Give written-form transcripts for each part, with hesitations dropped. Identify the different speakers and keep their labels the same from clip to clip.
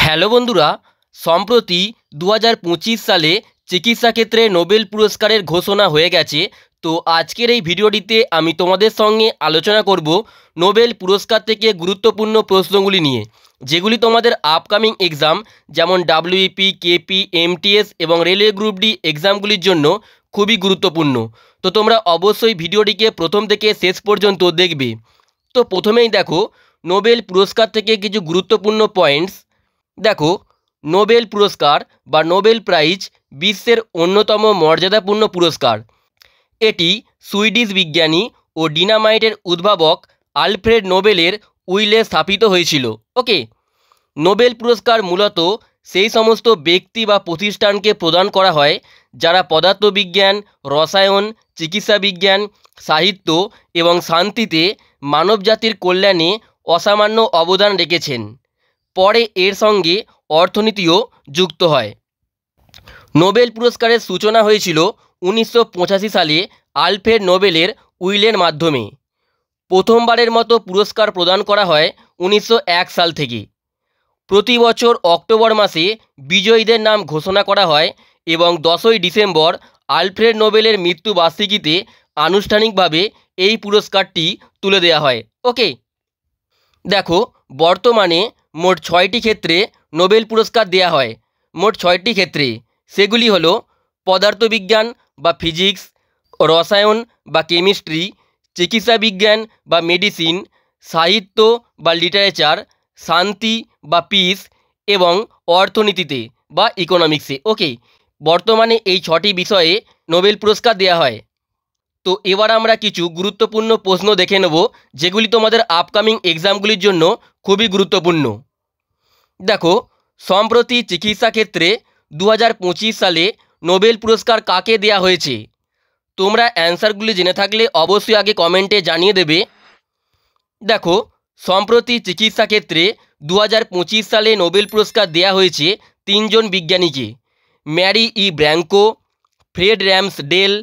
Speaker 1: Hello বন্ধুরা, সম্প্রতি 2025 সালে চিকিৎসা ক্ষেত্রে নোবেল পুরস্কারের ঘোষণা হয়ে গেছে। তো আজকের এই ভিডিওটিতে আমি তোমাদের সঙ্গে আলোচনা করব নোবেল পুরস্কার থেকে গুরুত্বপূর্ণ প্রশ্নগুলি নিয়ে, যেগুলি তোমাদের আপকামিং এক্সাম যেমন ডাব্লিউপি, কেপি, এমটিএস এবং রেলওয়ে গ্রুপ ডি এক্সামগুলির জন্য খুবই গুরুত্বপূর্ণ। তো তোমরা অবশ্যই ভিডিওটিকে প্রথম থেকে শেষ পর্যন্ত দেখবে। তো প্রথমেই দেখো নোবেল পুরস্কার থেকে কিছু গুরুত্বপূর্ণ পয়েন্টস। দেখো, নোবেল পুরস্কার বা নোবেল প্রাইজ বিশ্বের অন্যতম মর্যাদাপূর্ণ পুরস্কার। এটি সুইডিশ বিজ্ঞানী ও ডিনামাইটের উদ্ভাবক আলফ্রেড নোবেলের উইলে স্থাপিত হয়েছিল। ওকে, নোবেল পুরস্কার মূলত সেই সমস্ত ব্যক্তি বা প্রতিষ্ঠানকে প্রদান করা হয় যারা পদার্থবিজ্ঞান, রসায়ন, চিকিৎসা বিজ্ঞান, সাহিত্য এবং শান্তিতে মানবজাতির কল্যাণে অসামান্য অবদান রেখেছেন। পরে এর সঙ্গে অর্থনীতিও যুক্ত হয়। নোবেল পুরস্কারের সূচনা হয়েছিল 1985 সালে আলফ্রেড নোবেলের উইলের মাধ্যমে। প্রথমবারের মতো পুরস্কার প্রদান করা হয় 1901 সাল থেকে। প্রতি বছর অক্টোবর মাসে বিজয়ীদের নাম ঘোষণা করা হয় এবং 10ই ডিসেম্বর আলফ্রেড নোবেলের মৃত্যুবার্ষিকীতে আনুষ্ঠানিকভাবে এই পুরস্কারটি তুলে দেওয়া হয়। ওকে, দেখো, বর্তমানে মোট 6টি ক্ষেত্রে নোবেল পুরস্কার দেওয়া হয়। মোট 6টি ক্ষেত্রে, সেগুলি হলো পদার্থবিজ্ঞান বা ফিজিক্স, রসায়ন বা কেমিস্ট্রি, চিকিৎসা বিজ্ঞান বা মেডিসিন, সাহিত্য বা লিটারেচার, শান্তি বা পিস এবং অর্থনীতিতে বা ইকোনমিক্সে। ওকে, বর্তমানে এই 6টি বিষয়ে নোবেল পুরস্কার দেওয়া হয়। তো এবার আমরা কিছু গুরুত্বপূর্ণ প্রশ্ন দেখে নেব, যেগুলি তোমাদের আপকামিং এক্সামগুলির জন্য খুবই গুরুত্বপূর্ণ। দেখো, সম্প্রতি চিকিৎসা ক্ষেত্রে 2025 সালে নোবেল পুরস্কার কাকে দেয়া হয়েছে? তোমরা অ্যান্সারগুলি জেনে থাকলে অবশ্যই আগে কমেন্টে জানিয়ে দেবে। দেখো, সম্প্রতি চিকিৎসা ক্ষেত্রে 2025 সালে নোবেল পুরস্কার দেয়া হয়েছে 3 জন বিজ্ঞানীকে: ম্যারি ই ব্র্যাঙ্কো, ফ্রেড র্যামসডেল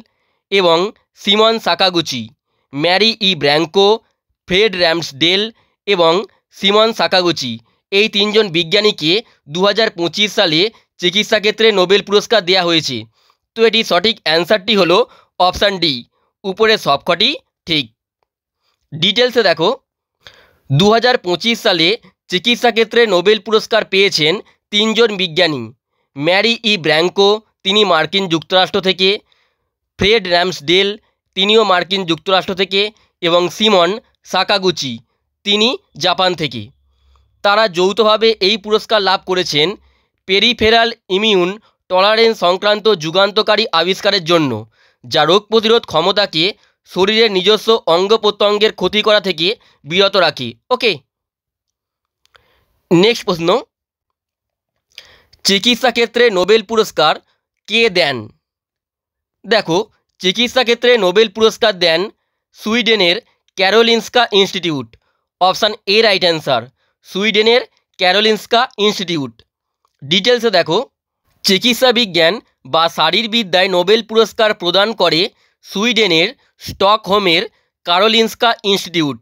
Speaker 1: এবং সিমন সাকাগুচি। ম্যারি ই ব্র্যাঙ্কো, ফ্রেড র্যামসডেল এবং সিমন সাকাগুচি, এই 3 জন বিজ্ঞানীকে 2025 সালে চিকিৎসা ক্ষেত্রে নোবেল পুরস্কার দেওয়া হয়েছে। তো এটি সঠিক অ্যান্সারটি হলো অপশান ডি, উপরে সবকটি ঠিক। ডিটেলসে দেখো, 2025 সালে চিকিৎসা ক্ষেত্রে নোবেল পুরস্কার পেয়েছেন 3 জন বিজ্ঞানী: ম্যারি ই ব্র্যাঙ্কো, তিনি মার্কিন যুক্তরাষ্ট্র থেকে; ফ্রেড র্যামসডেল, তিনিও মার্কিন যুক্তরাষ্ট্র থেকে; এবং সিমন সাকাগুচি, তিনি জাপান থেকে। তারা যৌথভাবে এই পুরস্কার লাভ করেছেন পেরিফেরাল ইমিউন টলারেন্স সংক্রান্ত যুগান্তকারী আবিষ্কারের জন্য, যা রোগ প্রতিরোধ ক্ষমতাকে শরীরের নিজস্ব অঙ্গ প্রত্যঙ্গের ক্ষতি করা থেকে বিরত রাখে। ওকে, নেক্সট প্রশ্ন, চিকিৎসা ক্ষেত্রে নোবেল পুরস্কার কে দেন? দেখো, চিকিৎসা ক্ষেত্রে নোবেল পুরস্কার দেন সুইডেনের Karolinska institute. Option A right answer, সুইডেনের ক্যারোলিনস্কা ইনস্টিটিউট। ডিটেলসে দেখো, চিকিৎসা বিজ্ঞান বা শারীরবিদ্যায় নোবেল পুরস্কার প্রদান করে সুইডেনের স্টকহোমের কারোলিনস্কা ইনস্টিটিউট।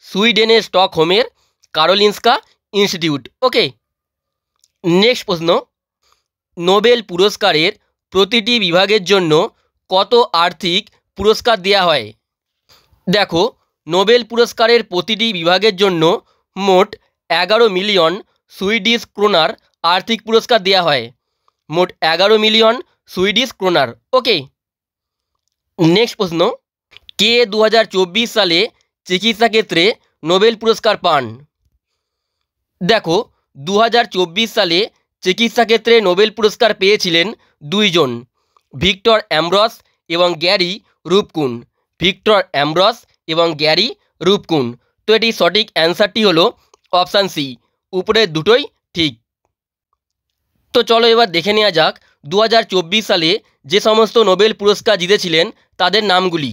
Speaker 1: সুইডেনের স্টকহোমের কারোলিনস্কা ইনস্টিটিউট। ওকে, নেক্সট প্রশ্ন, নোবেল পুরস্কারের প্রতিটি বিভাগের জন্য কত আর্থিক পুরস্কার দেওয়া হয়? দেখো, নোবেল পুরস্কারের প্রতিটি বিভাগের জন্য মোট 11 মিলিয়ন সুইডিশ ক্রোনার আর্থিক পুরস্কার দেওয়া হয়। মোট 11 মিলিয়ন সুইডিশ ক্রোনার। ওকে, নেক্সট প্রশ্ন, কে 2024 সালে চিকিৎসা ক্ষেত্রে নোবেল পুরস্কার পান? দেখো, 2024 সালে চিকিৎসা ক্ষেত্রে নোবেল পুরস্কার পেয়েছিলেন 2 জন: ভিক্টর অ্যামব্রস এবং গ্যারি রুবকুন। ভিক্টর অ্যামব্রস এবং গ্যারি রুবকুন। তো এটি সঠিক অ্যান্সারটি হলো অপশান সি, উপরের দুটোই ঠিক। তো চলো এবার দেখে নেওয়া যাক 2024 সালে যে সমস্ত নোবেল পুরস্কার জিতেছিলেন তাদের নামগুলি।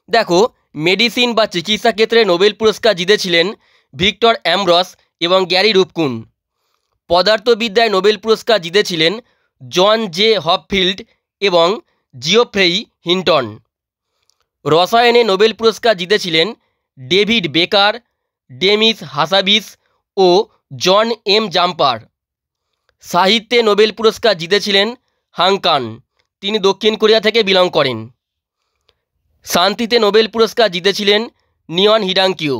Speaker 1: দেখো, মেডিসিন বা চিকিৎসা ক্ষেত্রে নোবেল পুরস্কার জিতেছিলেন ভিক্টর অ্যামব্রস এবং গ্যারি রুবকুন। পদার্থবিদ্যায় নোবেল পুরস্কার জিতেছিলেন জন জে হপফিল্ড এবং জিওফ্রেই হিন্টন। রসায়নে নোবেল পুরস্কার জিতেছিলেন ডেভিড বেকার, ডেমিস হাসাবিস ও জন এম জাম্পার। সাহিত্যে নোবেল পুরস্কার জিতেছিলেন হাং কান, তিনি দক্ষিণ কোরিয়া থেকে বিলং করেন। শান্তিতে নোবেল পুরস্কার জিতেছিলেন নিয়ন হিডাংকিও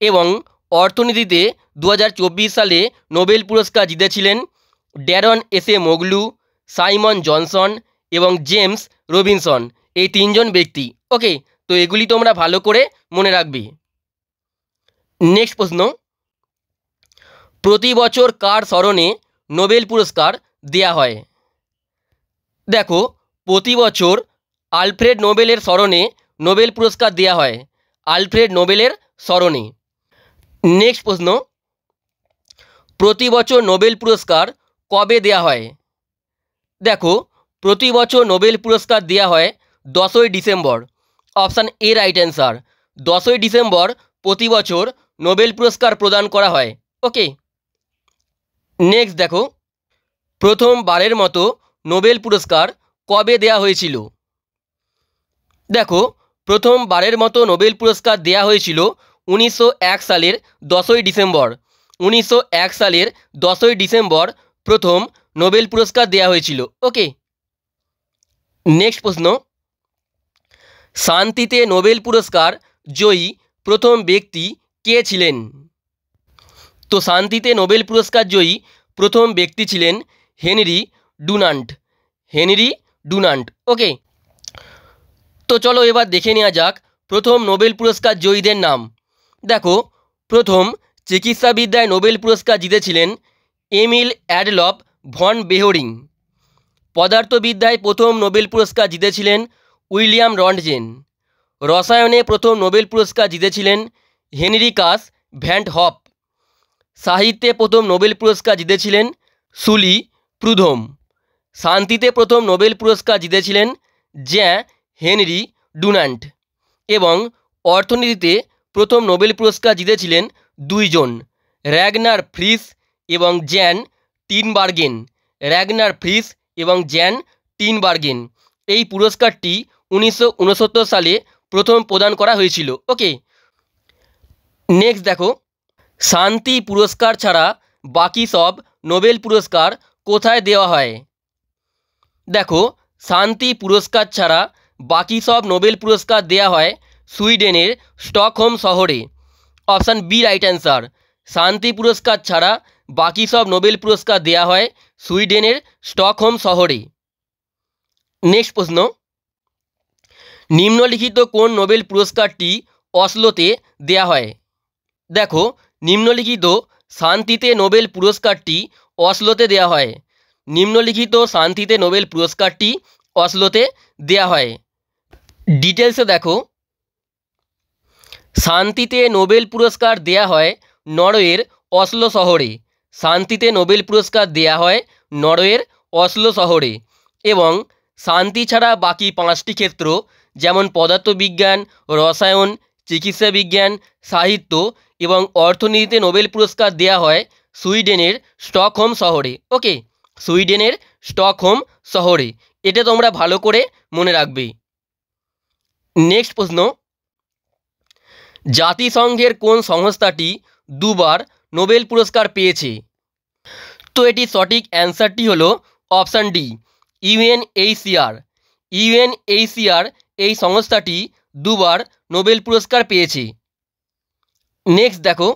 Speaker 1: এবং অর্থনীতিতে 2024 সালে নোবেল পুরস্কার জিতেছিলেন ড্যারন এসে মোগলু, সাইমন জনসন এবং জেমস রবিনসন, এই তিনজন ব্যক্তি। ওকে, তো এগুলি তোমরা ভালো করে মনে রাখবে। নেক্সট প্রশ্ন, প্রতি বছর কার স্মরণে নোবেল পুরস্কার দেয়া হয়? দেখো, প্রতি বছর আলফ্রেড নোবেলের স্মরণে নোবেল পুরস্কার দেয়া হয়, আলফ্রেড নোবেলের স্মরণে। নেক্সট প্রশ্ন, প্রতি বছর নোবেল পুরস্কার কবে দেয়া হয়? দেখো, প্রতি বছর নোবেল পুরস্কার দেয়া হয় 10ই December. Option A right answer, 10ই ডিসেম্বর প্রতি বছর নোবেল পুরস্কার প্রদান করা হয়। ওকে, নেক্সট দেখো, প্রথমবারের মতো নোবেল পুরস্কার কবে দেয়া হয়েছিল? দেখো, প্রথমবারের মতো নোবেল পুরস্কার দেয়া হয়েছিল 1901 সালের 10ই ডিসেম্বর। 1901 সালের 10ই ডিসেম্বর প্রথম নোবেল পুরস্কার দেয়া হয়েছিল। ওকে, নেক্সট প্রশ্ন, শান্তিতে নোবেল পুরস্কার জয়ী প্রথম ব্যক্তি কে ছিলেন? তো শান্তিতে নোবেল পুরস্কার জয়ী প্রথম ব্যক্তি ছিলেন হেনরি ডুনান্ট, হেনরি ডুনান্ট। ওকে, তো চলো এবার দেখে নেওয়া যাক প্রথম নোবেল পুরস্কার জয়ীদের নাম। দেখো, প্রথম চিকিৎসাবিদ্যায় নোবেল পুরস্কার জিতেছিলেন এমিল অ্যাডলফ ভন বেহরিং। পদার্থবিদ্যায় প্রথম নোবেল পুরস্কার জিতেছিলেন উইলিয়াম রন্টজেন। রসায়নে প্রথম নোবেল পুরস্কার জিতেছিলেন হেনরিকাস ভ্যান্ট হপ। সাহিত্যে প্রথম নোবেল পুরস্কার জিতেছিলেন সুলি প্রুধোম। শান্তিতে প্রথম নোবেল পুরস্কার জিতেছিলেন জ্যাঁ হেনরি ডুনান্ট এবং অর্থনীতিতে প্রথম নোবেল পুরস্কার জিতেছিলেন দুইজন, র্যাগনার ফ্রিস এবং জ্যান টিনবার্গেন। র্যাগনার ফ্রিস এবং জ্যান টিনবার্গেন। এই পুরস্কারটি 1969 সালে প্রথম প্রদান করা হয়েছিল। ওকে, নেক্সট দেখো, শান্তি পুরস্কার ছাড়া বাকি সব নোবেল পুরস্কার কোথায় দেওয়া হয়? দেখো, শান্তি পুরস্কার ছাড়া বাকি সব নোবেল পুরস্কার দেওয়া হয় সুইডেনের স্টকহোম শহরে। অপশান বি রাইট অ্যান্সার, শান্তি পুরস্কার ছাড়া বাকি সব নোবেল পুরস্কার দেওয়া হয় সুইডেনের স্টকহোম শহরে। নেক্সট প্রশ্ন, নিম্নলিখিত কোন নোবেল পুরস্কারটি অসলোতে দেয়া হয়? দেখো, নিম্নলিখিত শান্তিতে নোবেল পুরস্কারটি অসলোতে দেয়া হয়। নিম্নলিখিত শান্তিতে নোবেল পুরস্কারটি অসলোতে দেয়া হয়। ডিটেলসে দেখো, শান্তিতে নোবেল পুরস্কার দেয়া হয় নরওয়ের অসলো শহরে। শান্তিতে নোবেল পুরস্কার দেয়া হয় নরওয়ের অসলো শহরে এবং শান্তি ছাড়া বাকি 5টি ক্ষেত্র যেমন পদার্থবিজ্ঞান, রসায়ন, চিকিৎসা বিজ্ঞান, সাহিত্য এবং অর্থনীতিতে নোবেল পুরস্কার দেয়া হয় সুইডেনের স্টকহোম শহরে। ওকে, সুইডেনের স্টকহোম শহরে, এটা তোমরা ভালো করে মনে রাখবে। নেক্সট প্রশ্ন, জাতিসংঘের কোন সংস্থাটি দুবার নোবেল পুরস্কার পেয়েছে? তো এটি সঠিক অ্যান্সারটি হলো অপশান ডি, ইউএনএইচসিআর। ইউএনএইচসিআর এই সংস্থাটি দুবার নোবেল পুরস্কার পেয়েছে। নেক্সট দেখো,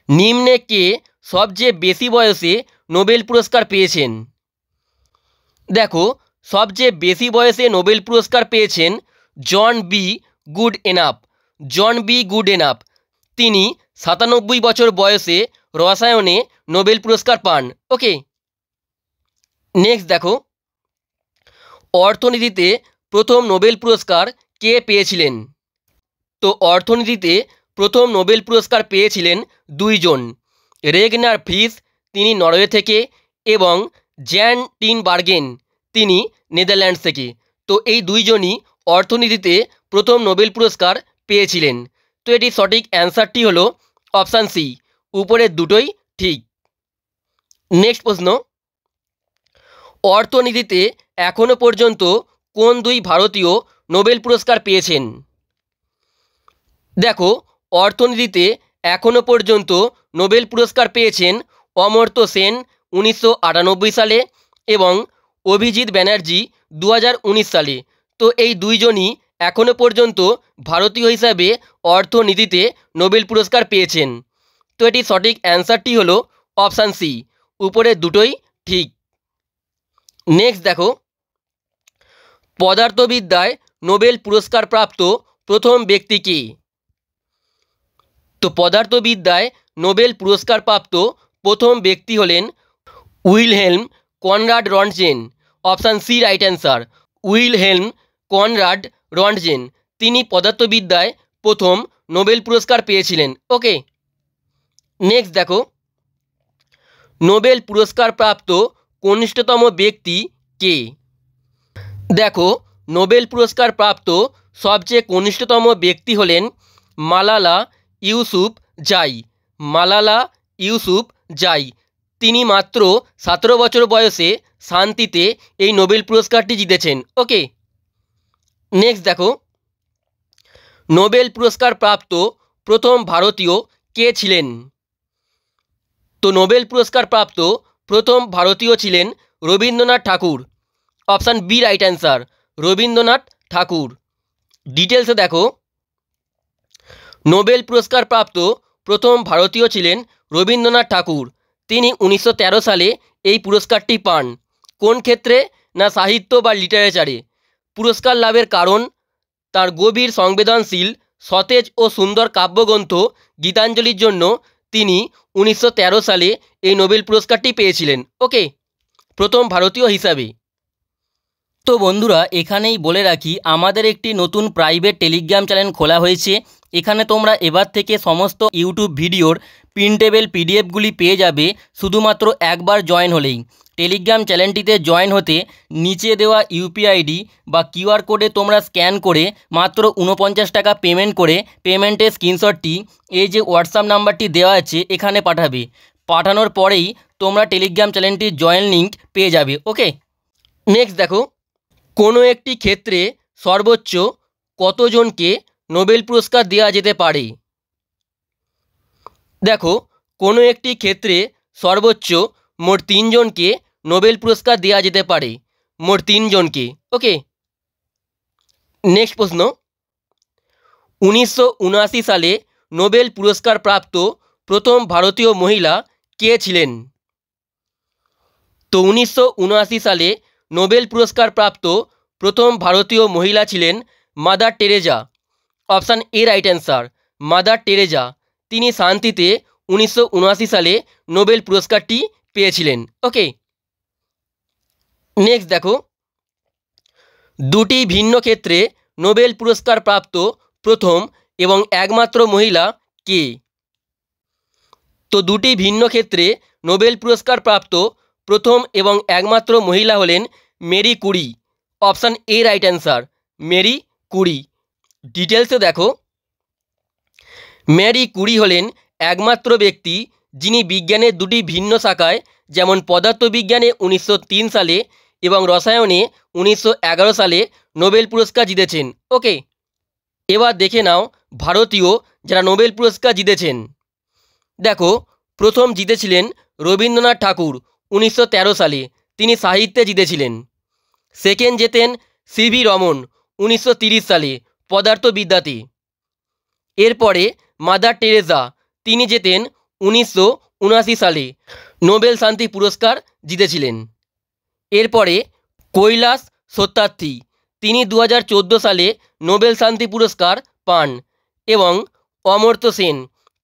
Speaker 1: নিম্নে কে সবচেয়ে বেশি বয়সে নোবেল পুরস্কার পেয়েছেন? দেখো, সবচেয়ে বেশি বয়সে নোবেল পুরস্কার পেয়েছেন জন বি গুডএনাফ। জন বি গুডএনাফ, তিনি 97 বছর বয়সে রসায়নে নোবেল পুরস্কার পান। ওকে, নেক্সট দেখো, অর্থনীতিতে প্রথম নোবেল পুরস্কার কে পেয়েছিলেন? তো অর্থনীতিতে প্রথম নোবেল পুরস্কার পেয়েছিলেন দুইজন, রেগনার ফ্রিস, তিনি নরওয়ে থেকে, এবং জ্যান টিনবার্গেন, তিনি নেদারল্যান্ডস থেকে। তো এই দুইজনই অর্থনীতিতে প্রথম নোবেল পুরস্কার পেয়েছিলেন। তো এটি সঠিক অ্যান্সারটি হলো অপশান সি, উপরের দুটোই ঠিক। নেক্সট প্রশ্ন, অর্থনীতিতে এখনও পর্যন্ত কোন দুই ভারতীয় নোবেল পুরস্কার পেয়েছেন? দেখো, অর্থনীতিতে এখনও পর্যন্ত নোবেল পুরস্কার পেয়েছেন অমর্ত্য সেন 1998 সালে এবং অভিজিৎ ব্যানার্জি 2019 সালে। তো এই দুইজনই এখনও পর্যন্ত ভারতীয় হিসাবে অর্থনীতিতে নোবেল পুরস্কার পেয়েছেন। তো এটি সঠিক অ্যান্সারটি হলো অপশান সি, উপরের দুটোই ঠিক। নেক্সট দেখো, পদার্থবিদ্যায় নোবেল পুরস্কার প্রাপ্ত প্রথম ব্যক্তি কে? তো পদার্থবিদ্যায় নোবেল পুরস্কার প্রাপ্ত প্রথম ব্যক্তি হলেন Wilhelm Conrad Roentgen. Option C right answer, Wilhelm Conrad Roentgen. তিনি পদার্থবিদ্যায় প্রথম নোবেল পুরস্কার পেয়েছিলেন। ওকে, নেক্সট দেখো, নোবেল পুরস্কার প্রাপ্ত কনিষ্ঠতম ব্যক্তি কে? দেখো, নোবেল পুরস্কার প্রাপ্ত সবচেয়ে কনিষ্ঠতম ব্যক্তি হলেন মালালা ইউসুফজাই। মালালা ইউসুফজাই। তিনি মাত্র 17 বছর বয়সে শান্তিতে এই নোবেল পুরস্কারটি জিতেছেন। ওকে, নেক্সট দেখো, নোবেল পুরস্কার প্রাপ্ত প্রথম ভারতীয় কে ছিলেন? তো নোবেল পুরস্কার প্রাপ্ত প্রথম ভারতীয় ছিলেন Rabindranath Thakur. Option B right answer, Rabindranath Thakur. ডিটেলসে দেখো, নোবেল পুরস্কার প্রাপ্ত প্রথম ভারতীয় ছিলেন রবীন্দ্রনাথ ঠাকুর। তিনি 1913 সালে এই পুরস্কারটি পান। কোন ক্ষেত্রে? না সাহিত্য বা লিটারেচারে। পুরস্কার লাভের কারণ তার গভীর সংবেদনশীল, সতেজ ও সুন্দর কাব্যগ্রন্থ গীতাঞ্জলির জন্য তিনি 1913 সালে এই নোবেল পুরস্কারটি পেয়েছিলেন। ওকে, প্রথম ভারতীয় হিসাবে। তো বন্ধুরা, এখানেই বলে রাখি, আমাদের একটি নতুন প্রাইভেট টেলিগ্রাম চ্যানেল খোলা হয়েছে। এখানে তোমরা এবার থেকে সমস্ত ইউটিউব ভিডিওর প্রিন্টেবল পিডিএফগুলি পেয়ে যাবে শুধুমাত্র একবার জয়েন হলেই। টেলিগ্রাম চ্যানেলটিতে জয়েন হতে নিচে দেওয়া ইউপিআইডি বা কিউআর কোডে তোমরা স্ক্যান করে মাত্র 49 টাকা পেমেন্ট করে পেমেন্টের স্ক্রিনশটটি এই যে হোয়াটসঅ্যাপ নাম্বারটি দেওয়া আছে এখানে পাঠাবে। পাঠানোর পরেই তোমরা টেলিগ্রাম চ্যানেলটির জয়েন লিঙ্ক পেয়ে যাবে। ওকে, নেক্সট দেখো, কোনো একটি ক্ষেত্রে সর্বোচ্চ কতজনকে নোবেল পুরস্কার দেওয়া যেতে পারে? দেখো, কোনো একটি ক্ষেত্রে সর্বোচ্চ মোট 3 জনকে নোবেল পুরস্কার দেওয়া যেতে পারে, মোট 3 জনকে। ওকে, নেক্সট প্রশ্ন, 1979 সালে নোবেল পুরস্কার প্রাপ্ত প্রথম ভারতীয় মহিলা কে ছিলেন? তো 1979 সালে নোবেল পুরস্কার প্রাপ্ত প্রথম ভারতীয় মহিলা ছিলেন mother Teresa. Option A right answer, mother Teresa. তিনি শান্তিতে 1979 সালে নোবেল পুরস্কারটি পেয়েছিলেন। ওকে, নেক্সট দেখো, দুটি ভিন্ন ক্ষেত্রে নোবেল পুরস্কার প্রাপ্ত প্রথম এবং একমাত্র মহিলা কে? তো দুটি ভিন্ন ক্ষেত্রে নোবেল পুরস্কার প্রাপ্ত প্রথম এবং একমাত্র মহিলা হলেন Marie Curie. Option A right answer, Marie Curie. ডিটেলসে দেখো, মেরি কুরি হলেন একমাত্র ব্যক্তি যিনি বিজ্ঞানের দুটি ভিন্ন শাখায় যেমন পদার্থবিজ্ঞানে 1903 সালে এবং রসায়নে 1911 সালে নোবেল পুরস্কার জিতেছেন। ওকে, এবার দেখে নাও ভারতীয় যারা নোবেল পুরস্কার জিতেছেন। দেখো, প্রথম জিতেছিলেন রবীন্দ্রনাথ ঠাকুর 1913 সালে, তিনি সাহিত্যে জিতেছিলেন। সেকেন্ড জেতেন সিভি রমন 1930 সালে পদার্থবিদ্যাতে। এরপরে মাদার টেরেজা, তিনি জেতেন 1979 সালে, নোবেল শান্তি পুরস্কার জিতেছিলেন। এরপরে কৈলাস সত্যার্থী, তিনি 2014 সালে নোবেল শান্তি পুরস্কার পান। এবং অমর্ত্য সেন,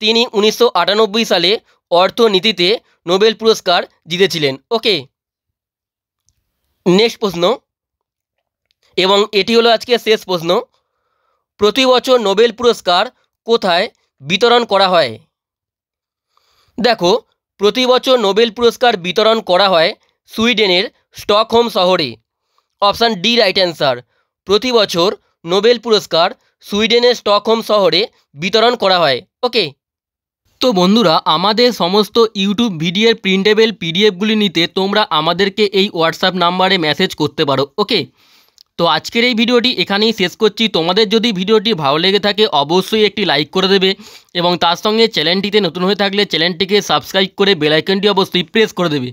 Speaker 1: তিনি 1998 সালে অর্থনীতিতে নোবেল পুরস্কার জিতেছিলেন। ওকে, নেক্সট প্রশ্ন, এবং এটি হলো আজকে শেষ প্রশ্ন, প্রতি বছর নোবেল পুরস্কার কোথায় বিতরণ করা হয়? দেখো, প্রতি বছর নোবেল পুরস্কার বিতরণ করা হয় সুইডেনের স্টকহোম শহরে। অপশান ডি রাইট অ্যান্সার, প্রতি বছর নোবেল পুরস্কার সুইডেনের স্টকহোম শহরে বিতরণ করা হয়। ওকে, তো বন্ধুরা, আমাদের সমস্ত ইউটিউব ভিডিওর প্রিন্টেবল পিডিএফগুলি নিতে তোমরা আমাদেরকে এই হোয়াটসঅ্যাপ নাম্বারে মেসেজ করতে পারো। ওকে, তো আজকের এই ভিডিওটি এখানেই শেষ করছি। তোমাদের যদি ভিডিওটি ভালো লেগে থাকে অবশ্যই একটি লাইক করে দেবে এবং তার সঙ্গে চ্যানেলটিতে নতুন হয়ে থাকলে চ্যানেলটিকে সাবস্ক্রাইব করে বেল আইকনটি অবশ্যই প্রেস করে দেবে।